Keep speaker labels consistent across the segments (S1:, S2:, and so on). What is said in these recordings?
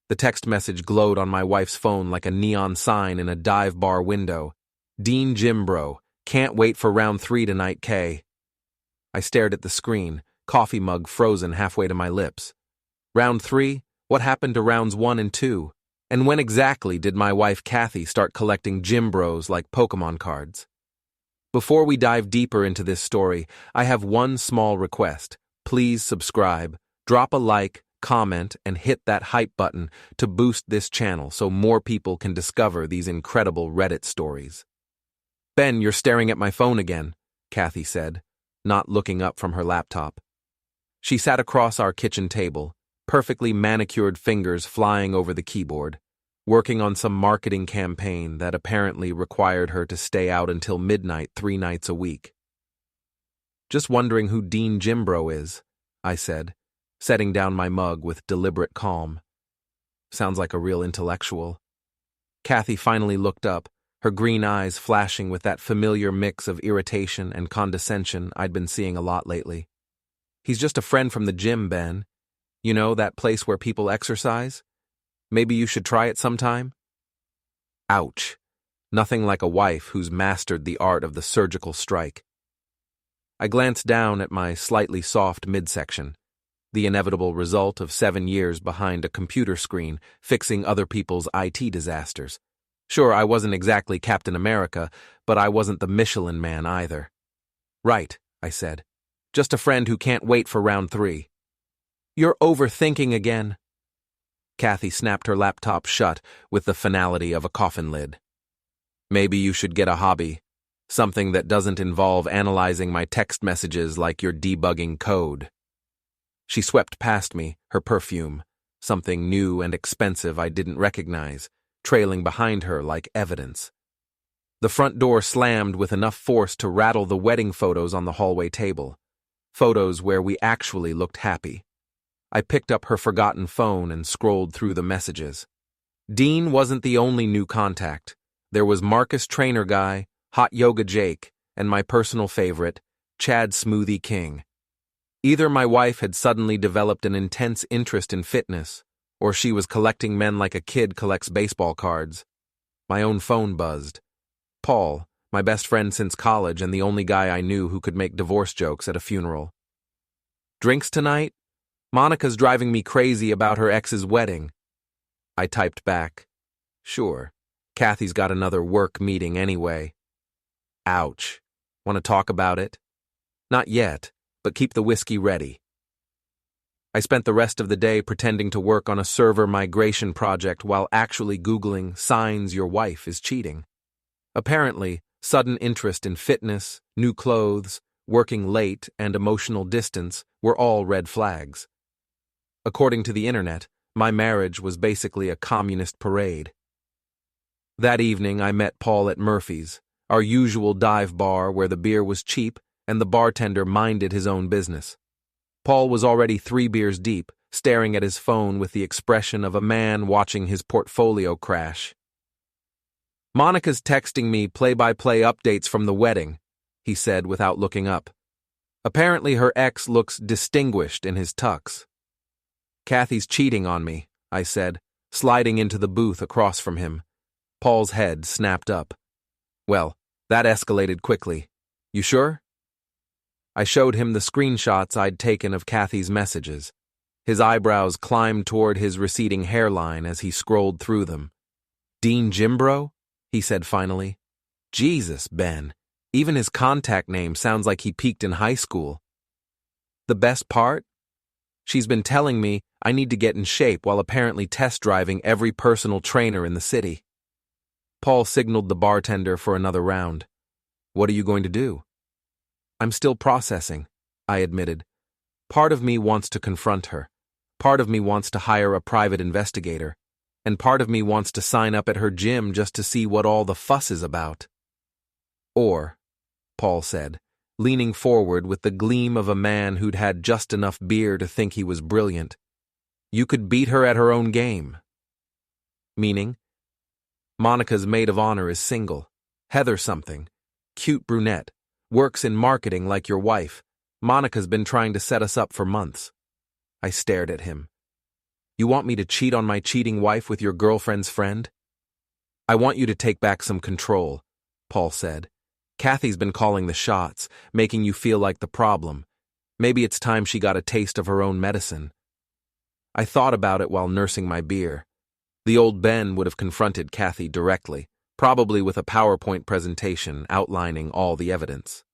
S1: The text message glowed on my wife's phone like a neon sign in a dive bar window. Dean GymBro, can't wait for round 3 tonight, K. I stared at the screen, coffee mug frozen halfway to my lips. Round 3? What happened to rounds 1 and 2? And when exactly did my wife Kathy start collecting GymBros like Pokemon cards? Before we dive deeper into this story, I have one small request. Please subscribe, drop a like, comment, and hit that hype button to boost this channel so more people can discover these incredible Reddit stories. Ben, you're staring at my phone again, Kathy said, not looking up from her laptop. She sat across our kitchen table, perfectly manicured fingers flying over the keyboard, working on some marketing campaign that apparently required her to stay out until midnight 3 nights a week. Just wondering who Dean GymBro is, I said, setting down my mug with deliberate calm. Sounds like a real intellectual. Kathy finally looked up, her green eyes flashing with that familiar mix of irritation and condescension I'd been seeing a lot lately. He's just a friend from the gym, Ben. You know, that place where people exercise? Maybe you should try it sometime? Ouch. Nothing like a wife who's mastered the art of the surgical strike. I glanced down at my slightly soft midsection, the inevitable result of 7 years behind a computer screen fixing other people's IT disasters. Sure, I wasn't exactly Captain America, but I wasn't the Michelin Man either. Right, I said. Just a friend who can't wait for round 3. You're overthinking again. Kathy snapped her laptop shut with the finality of a coffin lid. Maybe you should get a hobby. Something that doesn't involve analyzing my text messages like you're debugging code. She swept past me, her perfume, something new and expensive I didn't recognize, trailing behind her like evidence. The front door slammed with enough force to rattle the wedding photos on the hallway table. Photos where we actually looked happy. I picked up her forgotten phone and scrolled through the messages. Dean wasn't the only new contact. There was Marcus Trainer Guy, Hot Yoga Jake, and my personal favorite, Chad Smoothie King. Either my wife had suddenly developed an intense interest in fitness, or she was collecting men like a kid collects baseball cards. My own phone buzzed. Paul, my best friend since college and the only guy I knew who could make divorce jokes at a funeral. Drinks tonight? Monica's driving me crazy about her ex's wedding. I typed back. Sure. Kathy's got another work meeting anyway. Ouch. Want to talk about it? Not yet, but keep the whiskey ready. I spent the rest of the day pretending to work on a server migration project while actually Googling signs your wife is cheating. Apparently, sudden interest in fitness, new clothes, working late, and emotional distance were all red flags. According to the internet, my marriage was basically a communist parade. That evening, I met Paul at Murphy's, our usual dive bar where the beer was cheap and the bartender minded his own business. Paul was already 3 beers deep, staring at his phone with the expression of a man watching his portfolio crash. Monica's texting me play-by-play updates from the wedding, he said without looking up. Apparently her ex looks distinguished in his tux. Kathy's cheating on me, I said, sliding into the booth across from him. Paul's head snapped up. Well, that escalated quickly. You sure? I showed him the screenshots I'd taken of Kathy's messages. His eyebrows climbed toward his receding hairline as he scrolled through them. Dean GymBro? He said finally. Jesus, Ben. Even his contact name sounds like he peaked in high school. The best part? She's been telling me I need to get in shape while apparently test driving every personal trainer in the city. Paul signaled the bartender for another round. What are you going to do? I'm still processing, I admitted. Part of me wants to confront her. Part of me wants to hire a private investigator. And part of me wants to sign up at her gym just to see what all the fuss is about. Or, Paul said, leaning forward with the gleam of a man who'd had just enough beer to think he was brilliant, you could beat her at her own game. Meaning? Monica's maid of honor is single. Heather something. Cute brunette. Works in marketing like your wife. Monica's been trying to set us up for months. I stared at him. You want me to cheat on my cheating wife with your girlfriend's friend? I want you to take back some control, Paul said. Kathy's been calling the shots, making you feel like the problem. Maybe it's time she got a taste of her own medicine. I thought about it while nursing my beer. The old Ben would have confronted Kathy directly, probably with a PowerPoint presentation outlining all the evidence.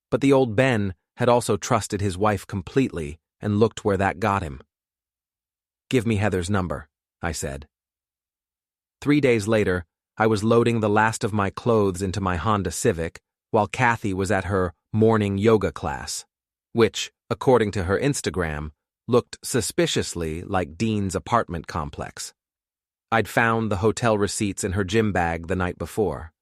S1: But the old Ben had also trusted his wife completely and looked where that got him. Give me Heather's number, I said. 3 days later, I was loading the last of my clothes into my Honda Civic while Kathy was at her morning yoga class, which, according to her Instagram, looked suspiciously like Dean's apartment complex. I'd found the hotel receipts in her gym bag the night before.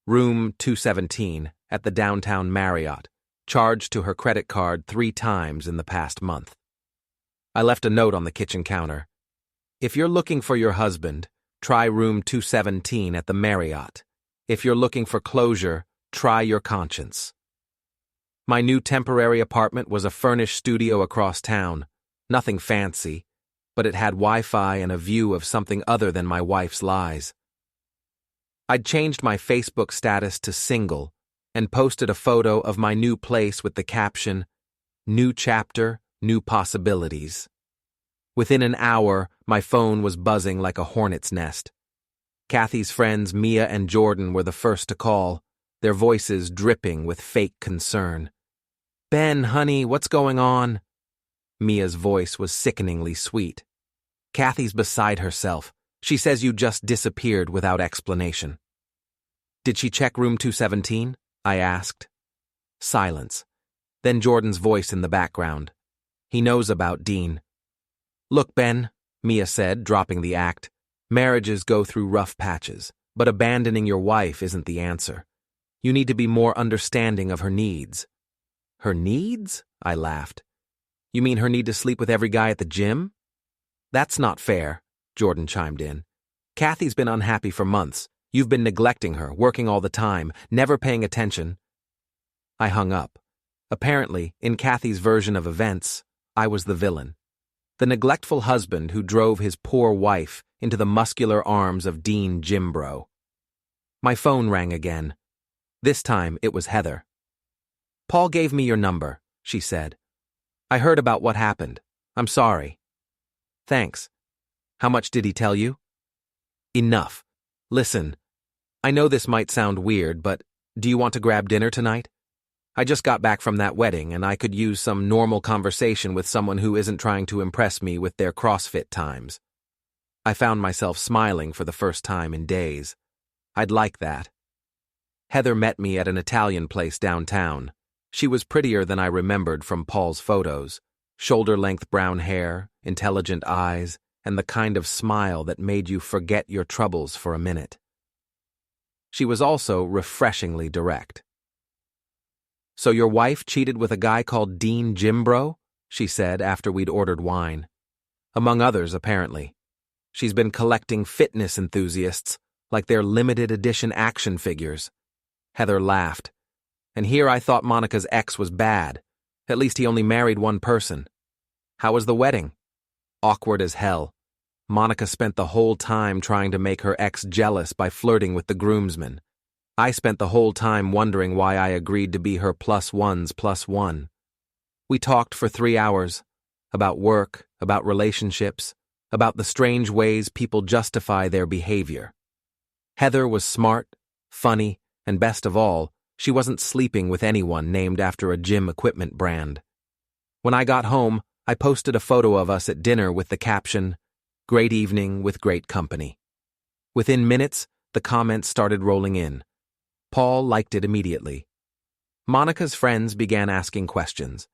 S1: Room 217 at the downtown Marriott, charged to her credit card 3 times in the past month. I left a note on the kitchen counter. If you're looking for your husband, try room 217 at the Marriott. If you're looking for closure, try your conscience. My new temporary apartment was a furnished studio across town. Nothing fancy, but it had Wi-Fi and a view of something other than my wife's lies. I'd changed my Facebook status to single and posted a photo of my new place with the caption, "New chapter, new possibilities." Within an hour, my phone was buzzing like a hornet's nest. Kathy's friends Mia and Jordan were the first to call, their voices dripping with fake concern. "Ben, honey, what's going on?" Mia's voice was sickeningly sweet. "Kathy's beside herself. She says you just disappeared without explanation." "Did she check room 217? I asked. Silence. Then Jordan's voice in the background. "He knows about Dean." "Look, Ben," Mia said, dropping the act, "marriages go through rough patches, but abandoning your wife isn't the answer. You need to be more understanding of her needs." "Her needs?" I laughed. "You mean her need to sleep with every guy at the gym?" "That's not fair," Jordan chimed in. "Kathy's been unhappy for months. You've been neglecting her, working all the time, never paying attention." I hung up. Apparently, in Kathy's version of events, I was the villain. The neglectful husband who drove his poor wife into the muscular arms of Dean GymBro. My phone rang again. This time it was Heather. "Paul gave me your number," she said. "I heard about what happened. I'm sorry." "Thanks. How much did he tell you?" "Enough. Listen, I know this might sound weird, but do you want to grab dinner tonight? I just got back from that wedding, and I could use some normal conversation with someone who isn't trying to impress me with their CrossFit times." I found myself smiling for the first time in days. I'd like that. Heather met me at an Italian place downtown. She was prettier than I remembered from Paul's photos. Shoulder-length brown hair, intelligent eyes, and the kind of smile that made you forget your troubles for a minute. She was also refreshingly direct. "So your wife cheated with a guy called Dean GymBro?" she said after we'd ordered wine. "Among others, apparently. She's been collecting fitness enthusiasts, like they're limited edition action figures." Heather laughed. "And here I thought Monica's ex was bad. At least he only married one person. How was the wedding?" "Awkward as hell. Monica spent the whole time trying to make her ex jealous by flirting with the groomsmen. I spent the whole time wondering why I agreed to be her +1's +1. We talked for 3 hours. About work, about relationships, about the strange ways people justify their behavior. Heather was smart, funny, and best of all, she wasn't sleeping with anyone named after a gym equipment brand. When I got home, I posted a photo of us at dinner with the caption, "Great evening with great company." Within minutes, the comments started rolling in. Paul liked it immediately. Monica's friends began asking questions.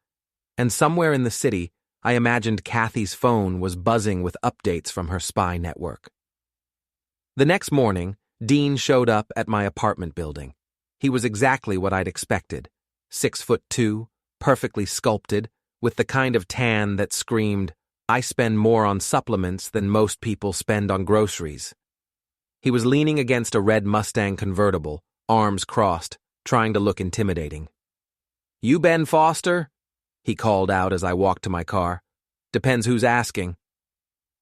S1: And somewhere in the city, I imagined Kathy's phone was buzzing with updates from her spy network. The next morning, Dean showed up at my apartment building. He was exactly what I'd expected. 6'2", perfectly sculpted, with the kind of tan that screamed, "I spend more on supplements than most people spend on groceries." He was leaning against a red Mustang convertible, arms crossed, trying to look intimidating. "You Ben Foster?" he called out as I walked to my car. "Depends who's asking."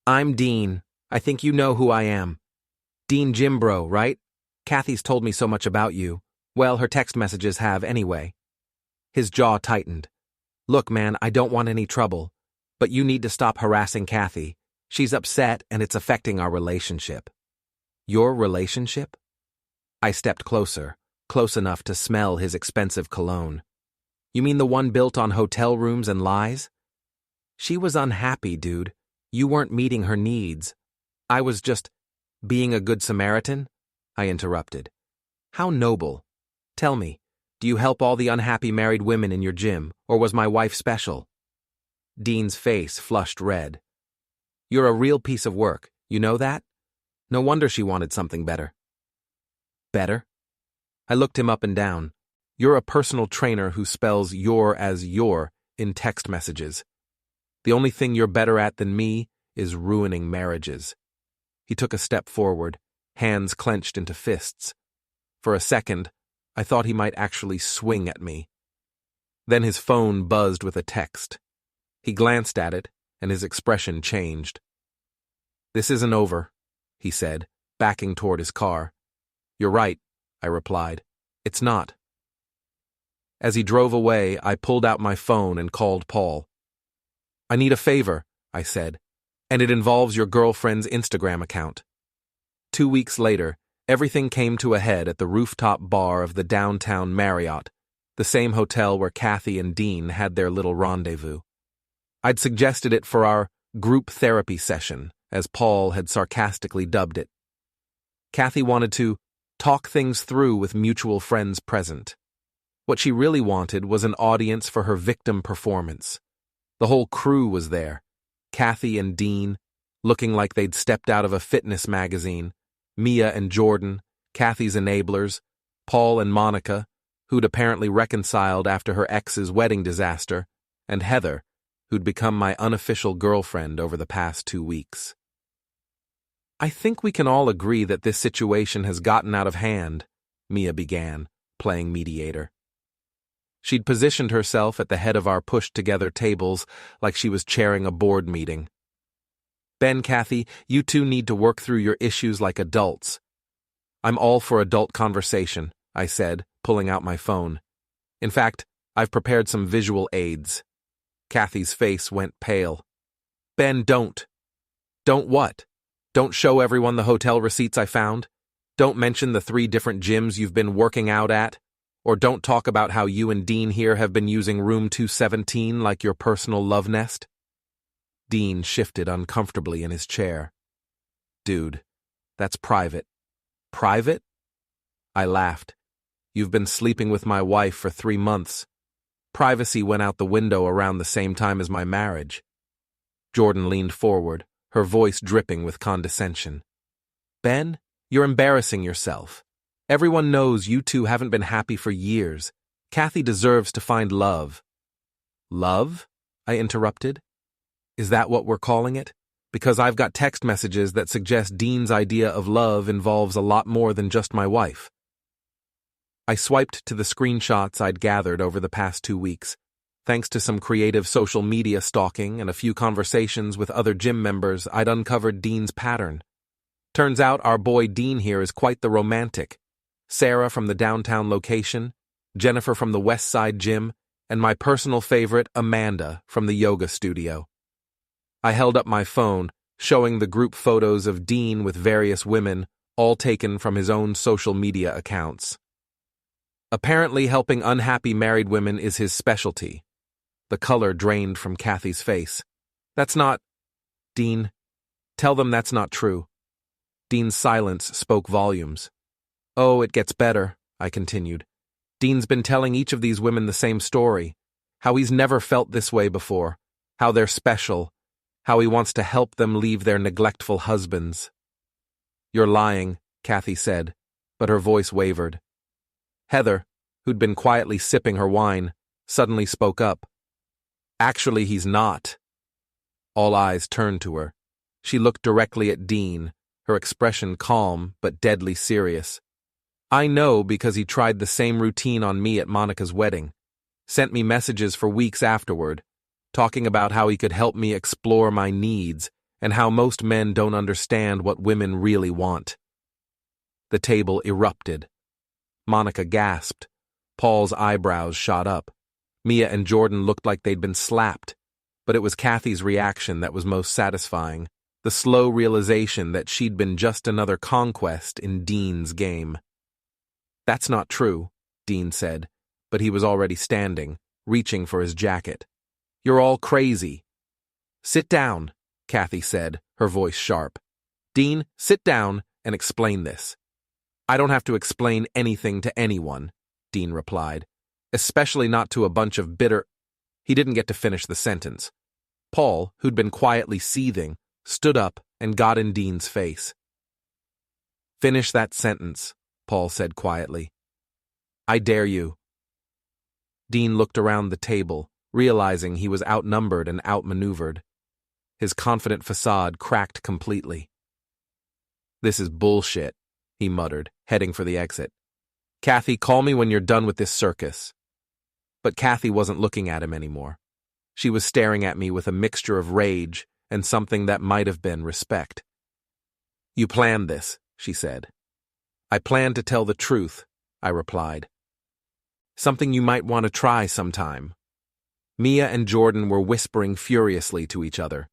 S1: I'm Dean. I think you know who I am. Dean GymBro, right? Kathy's told me so much about you. Well, her text messages have anyway. His jaw tightened. Look, man, I don't want any trouble, but you need to stop harassing Kathy. She's upset and it's affecting our relationship. Your relationship? I stepped closer, close enough to smell his expensive cologne. You mean the one built on hotel rooms and lies? She was unhappy, dude. You weren't meeting her needs. I was just being a good Samaritan? I interrupted. How noble. Tell me, do you help all the unhappy married women in your gym, or was my wife special? Dean's face flushed red. You're a real piece of work, you know that? No wonder she wanted something better. Better? I looked him up and down. You're a personal trainer who spells your as your in text messages. The only thing you're better at than me is ruining marriages. He took a step forward, hands clenched into fists. For a second, I thought he might actually swing at me. Then his phone buzzed with a text. He glanced at it, and his expression changed. This isn't over, he said, backing toward his car. You're right, I replied. It's not. As he drove away, I pulled out my phone and called Paul. I need a favor, I said, and it involves your girlfriend's Instagram account. 2 weeks later, everything came to a head at the rooftop bar of the downtown Marriott, the same hotel where Kathy and Dean had their little rendezvous. I'd suggested it for our group therapy session, as Paul had sarcastically dubbed it. Kathy wanted to talk things through with mutual friends present. What she really wanted was an audience for her victim performance. The whole crew was there, Kathy and Dean, looking like they'd stepped out of a fitness magazine, Mia and Jordan, Kathy's enablers, Paul and Monica, who'd apparently reconciled after her ex's wedding disaster, and Heather, who'd become my unofficial girlfriend over the past 2 weeks. I think we can all agree that this situation has gotten out of hand, Mia began, playing mediator. She'd positioned herself at the head of our pushed-together tables like she was chairing a board meeting. Ben, Kathy, you two need to work through your issues like adults. I'm all for adult conversation, I said, pulling out my phone. In fact, I've prepared some visual aids. Kathy's face went pale. Ben, don't. Don't what? Don't show everyone the hotel receipts I found? Don't mention the 3 different gyms you've been working out at? Or don't talk about how you and Dean here have been using room 217 like your personal love nest? Dean shifted uncomfortably in his chair. Dude, that's private. Private? I laughed. You've been sleeping with my wife for 3 months. Privacy went out the window around the same time as my marriage. Jordan leaned forward, her voice dripping with condescension. Ben, you're embarrassing yourself. Everyone knows you two haven't been happy for years. Kathy deserves to find love. Love? I interrupted. Is that what we're calling it? Because I've got text messages that suggest Dean's idea of love involves a lot more than just my wife. I swiped to the screenshots I'd gathered over the past 2 weeks. Thanks to some creative social media stalking and a few conversations with other gym members, I'd uncovered Dean's pattern. Turns out our boy Dean here is quite the romantic. Sarah from the downtown location, Jennifer from the West Side gym, and my personal favorite, Amanda, from the yoga studio. I held up my phone, showing the group photos of Dean with various women, all taken from his own social media accounts. Apparently helping unhappy married women is his specialty. The color drained from Kathy's face. That's not... Dean, tell them that's not true. Dean's silence spoke volumes. Oh, it gets better, I continued. Dean's been telling each of these women the same story, how he's never felt this way before, how they're special, how he wants to help them leave their neglectful husbands. You're lying, Kathy said, but her voice wavered. Heather, who'd been quietly sipping her wine, suddenly spoke up. Actually, he's not. All eyes turned to her. She looked directly at Dean, her expression calm but deadly serious. I know because he tried the same routine on me at Monica's wedding. Sent me messages for weeks afterward, talking about how he could help me explore my needs and how most men don't understand what women really want. The table erupted. Monica gasped. Paul's eyebrows shot up. Mia and Jordan looked like they'd been slapped, but it was Kathy's reaction that was most satisfying, the slow realization that she'd been just another conquest in Dean's game. "That's not true," Dean said, but he was already standing, reaching for his jacket. "You're all crazy." "Sit down," Kathy said, her voice sharp. "Dean, sit down and explain this." "I don't have to explain anything to anyone," Dean replied, "especially not to a bunch of bitter—" He didn't get to finish the sentence. Paul, who'd been quietly seething, stood up and got in Dean's face. "Finish that sentence," Paul said quietly. "I dare you." Dean looked around the table, realizing he was outnumbered and outmaneuvered. His confident facade cracked completely. "This is bullshit," he muttered, heading for the exit. "Kathy, call me when you're done with this circus." But Kathy wasn't looking at him anymore. She was staring at me with a mixture of rage and something that might have been respect. "You planned this," she said. "I planned to tell the truth," I replied. "Something you might want to try sometime." Mia and Jordan were whispering furiously to each other.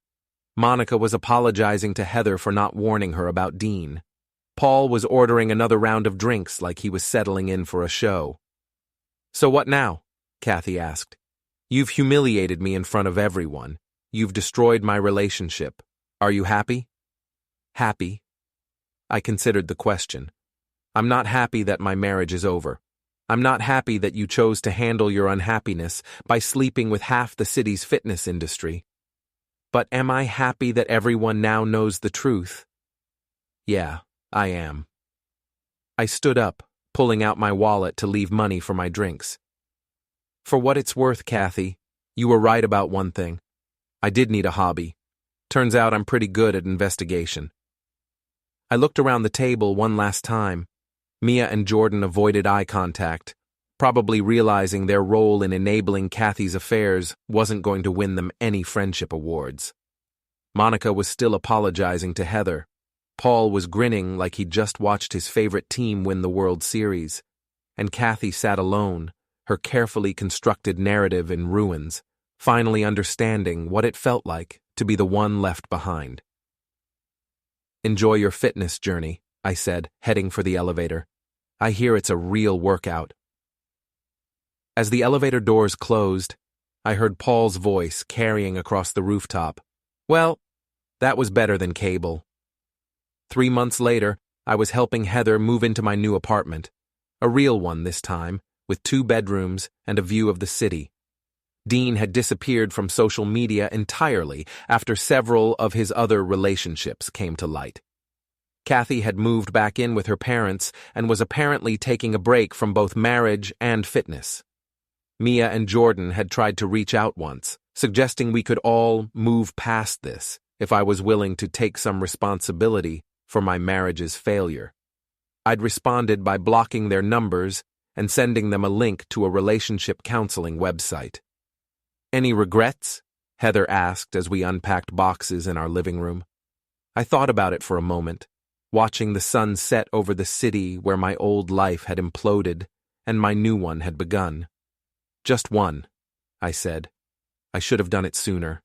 S1: Monica was apologizing to Heather for not warning her about Dean. Paul was ordering another round of drinks like he was settling in for a show. "So what now?" Kathy asked. "You've humiliated me in front of everyone. You've destroyed my relationship. Are you happy?" "Happy?" I considered the question. "I'm not happy that my marriage is over. I'm not happy that you chose to handle your unhappiness by sleeping with half the city's fitness industry. But am I happy that everyone now knows the truth?" "Yeah, I am." I stood up, pulling out my wallet to leave money for my drinks. "For what it's worth, Kathy, you were right about one thing. I did need a hobby. Turns out I'm pretty good at investigation." I looked around the table one last time. Mia and Jordan avoided eye contact, probably realizing their role in enabling Kathy's affairs wasn't going to win them any friendship awards. Monica was still apologizing to Heather. Paul was grinning like he'd just watched his favorite team win the World Series, and Kathy sat alone, her carefully constructed narrative in ruins, finally understanding what it felt like to be the one left behind. "Enjoy your fitness journey," I said, heading for the elevator. "I hear it's a real workout." As the elevator doors closed, I heard Paul's voice carrying across the rooftop. "Well, that was better than cable." 3 months later, I was helping Heather move into my new apartment, a real one this time, with 2 bedrooms and a view of the city. Dean had disappeared from social media entirely after several of his other relationships came to light. Kathy had moved back in with her parents and was apparently taking a break from both marriage and fitness. Mia and Jordan had tried to reach out once, suggesting we could all move past this if I was willing to take some responsibility for my marriage's failure. I'd responded by blocking their numbers and sending them a link to a relationship counseling website. "Any regrets?" Heather asked as we unpacked boxes in our living room. I thought about it for a moment, watching the sun set over the city where my old life had imploded and my new one had begun. "Just one," I said. "I should have done it sooner."